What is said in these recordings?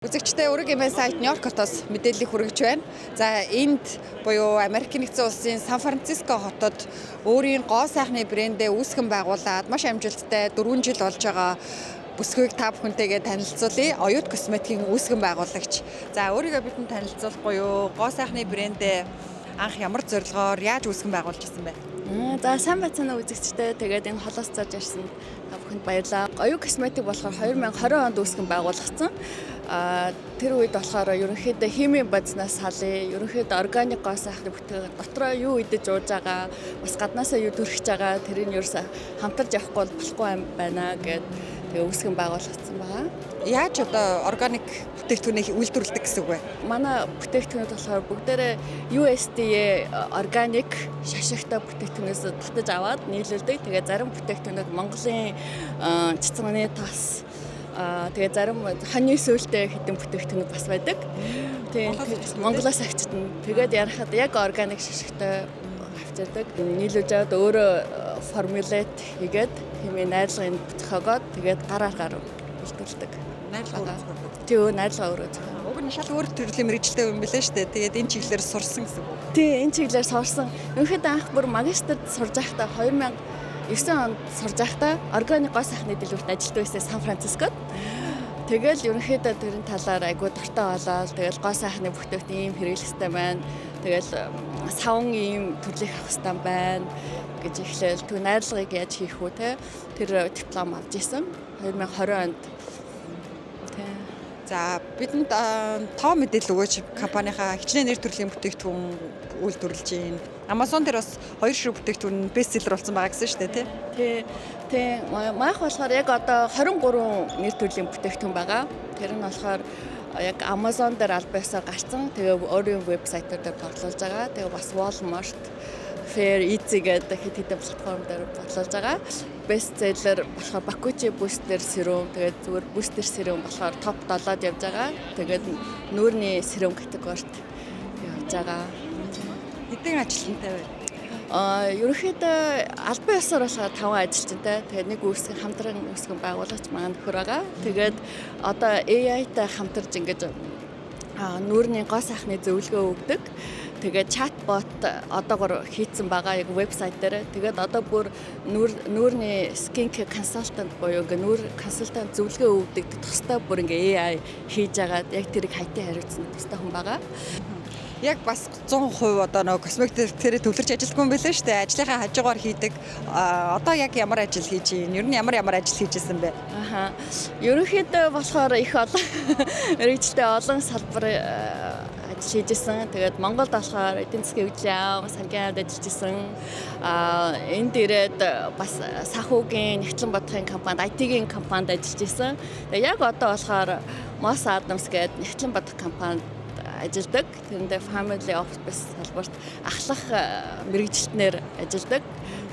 Үзэгчтэй өргөмэй сайт Нью-Йорк хотоос мэдээлэл хүргэж байна. За энд буюу Америк нэгдсэн улсын Сан Франциско хотод өөрийн гоо сайхны брэндээ үүсгэн байгуулад маш амжилттай 4 жил болж байгаа бүсгүйг та бүхэнтэйгээ танилцуулъя. Оюут косметикийн үүсгэн байгуулагч. За өөрийгөө бидэнд танилцуулахгүй юу? Гоо сайхны брэндээ анх ямар зорилгоор яаж үүсгэн байгуулж ирсэн бэ? За сайн байцгаана үзэгчтэй. Тэгээд энэ холоос зарж ирсэн та бүхэнд баярлалаа. Оюут косметик болохоор 2020 онд үүсгэн байгуулагдсан. Тэр үед болохоор ерөнхийдөө химийн базнаас салъя, ерөнхийдөө органик гоо сайхны бүтээгдэхүүн дотроо юу идэж ууж байгаа, бас гаднаасаа юу төрхиж байгаа, тэрийг ерөөсө хамтарч явахгүй болохгүй юм байна гэд тэгээ үүсгэн байгуулагдсан байгаа. Яаж одоо органик бүтээгдэхүүнийг үйлдвэрлэдэг гэсэн үг вэ? Манай бүтээгдэхүүнүүд болохоор бүгдээрээ USDA органик шашигтай бүтээгдэхүүнээс татаж аваад нийлүүлдэг. Тэгээ зарим бүтээгдэхүүнүүд Монголын цэцганы тас тэгээ зарим хоньны сөөлтэй хэдэн бүтээгдэхүүнүүд бас байдаг. Тэгээ Монголоос авчирна. Тэгээд ярахад яг органик шашигтай авчирдаг. Нийлүүлж аваад өөрөө формулет хийгээд хэмээн найрлагын зохиогоод тэгээд гараар үйлдвэрлэдэг. Найрлагаа Тэгээ найрлагаа өөрөө зохио. Уг нь шал өөр төрлийн мэрэгчлээ юм билээ шүү дээ. Тэгээд энэ чиглэлээр сурсан гэсэн үг. Тий, энэ чиглэлээр сурсан. Ерөнхийдөө анх бүр магистрт сурж байхдаа 2009 онд сурж байхдаа органик гоо сайхны дэлгүүрт ажилладаг байсан Сан Францискод. Тэгэл ерөнхийдөө тэрэн талаар айгүй дуртай болоод тэгэл гоо сайхны бүтээгдэхүүн ийм хэрэглэхтэй байна. Тэгэл савн ийм төрлөх авах хэрэгтэй байна гэж эхлээл тэг найрлагыг яаж хийх үү те тэр диплом авч исэн 2020 онд. За бидэнд тоо мэдээлэл өгөөч компанийнхаа хичнээн нэр төрлийн бүтээгдэхүүн үйлдвэрлэж байна. Amazon дээр бас 2 ширхэг бүтээгдэхүүн бестселлер болсон байгаа гэсэн шүү дээ тий. Тий. Маах болохоор яг одоо 23 нэр төрлийн бүтээгдэхүүн байгаа. Тэр нь болохоор яг Amazon дээр аль байсаар гарсан. Тэгээ өөрийн вебсайтууд дээр борлуулж байгаа. Тэгээ бас Walmart, Fair, Easy гэдэг хэд хэдэн платформ дээр борлуулж байгаа. Бестселлер болохоор Bakuchi Booster Serum, тэгээд зүгээр Booster Serum болохоор топ 7-д явж байгаа. Тэгээд нүүрний serum категорид явж байгаа. Хэдэн ажилтнтай вэ? Ерөнхийдөө албан ёсоор болохоор 5 ажилтнтай. Тэгээд нэг үүсгэн хамтран үүсгэн байгуулагч маань нөхөр байгаа. Тэгээд одоо AI-тай хамтарч ингэж нүүрний гоо сайхны зөвлөгөө өгдөг. Тэгээд чатбот одоогор хийцэн байгаа яг вебсайт дээр. Тэгээд одоо бүр нүүрний skincare consultant буюу нүүр консультант зөвлөгөө өгдөг тусдаа бүр ингээ AI хийж агаад яг тэрийг хайтан хариуцсан тусдаа хүн байгаа. Яг бас 100% одоо нөгөө косметик дээр төвлөрч ажиллахгүй юм байлээ шүү дээ. Ажлынхаа хажуугаар хийдэг. Одоо яг ямар ажил хийж байна? Ер нь ямар ажил хийж байсан бэ? Ерөнхийдөө болохоор их олон мэргэжилтэй олон салбар ажил хийжсэн. Тэгээд Монголд болохоор эдийн засгийн хөгжлийн сангийн хамт ажиллаж исэн. Энд ирээд бас санхүүгийн Нэгтлэн бодохын компанид IT-ийн компанид ажиллаж исэн. Тэгээд яг одоо болохоор Moss Adams гэдэг Нэгтлэн бодох компанид ажилладаг. Тэрэндээ family office салбарт ахлах мэргэжилтнэр ажилладаг.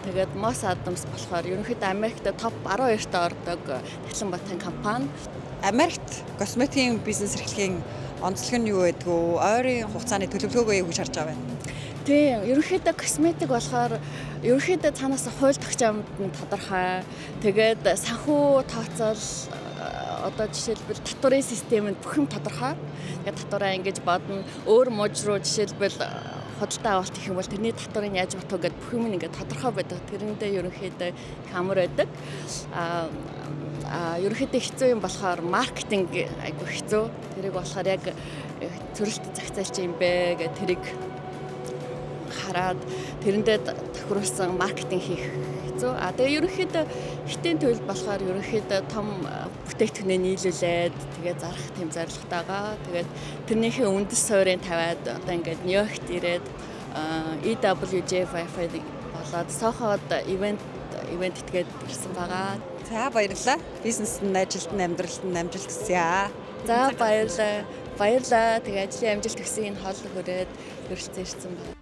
Тэгээд Moss Adams болохоор ерөнхийдөө Америкт топ 12-т ордог Нэгтлэн бодохын компани. Америкт косметикийн бизнес эрхлэхийн онцлог нь юу байдаг вэ? Ойрын хугацааны төлөвлөгөөгөө юу гэж харж байгаа вэ? Тийм, ерөнхийдөө косметик болохоор ерөнхийдөө цаанаас хууль тогтоомд нь тодорхой. Тэгээд санхүү тооцоол одоо жишээлбэл татварын системэнд бүх юм тодорхой. Тэгээд татвараа ингэж бодно. Өөр мууж руу жишээлбэл худалдаа авалт хийх юм бол тэрний татварыг яаж бодох вэ гэдэг бүх юм ингээд тодорхой байдаг. Тэрэндээ ерөнхийдөө хамар байдаг. Ерөнхийдөө хэцүү юм болохоор маркетинг айгүй хэцүү. Тэрийг болохоор яг төрөлт загцаалч юм бэ гэх тэрийг хараад тэрэндээ тохируулсан маркетинг хийх хэцүү. Тэгээ ерөнхийдөө хитийн төлөв болохоор ерөнхийдөө том бүтээгдэхүүнээ нийлүүлээд тэгээ зарах тийм зорилготой байгаа. Тэгээд тэрнийхээ үндэс суурийг тавиад одоо ингээд Нью-Йоркт ирээд EWJ Wi-Fi болоод Соход ивент итгээд ирсэн байгаа. За баярлалаа. Бизнест нь ажилд нь амьдралд нь амжилт хүсье. За баярлалаа. Тэгээ ажлын амжилт хүсье энэ хоол хүрээд хүрэлцэн ирсэн байна.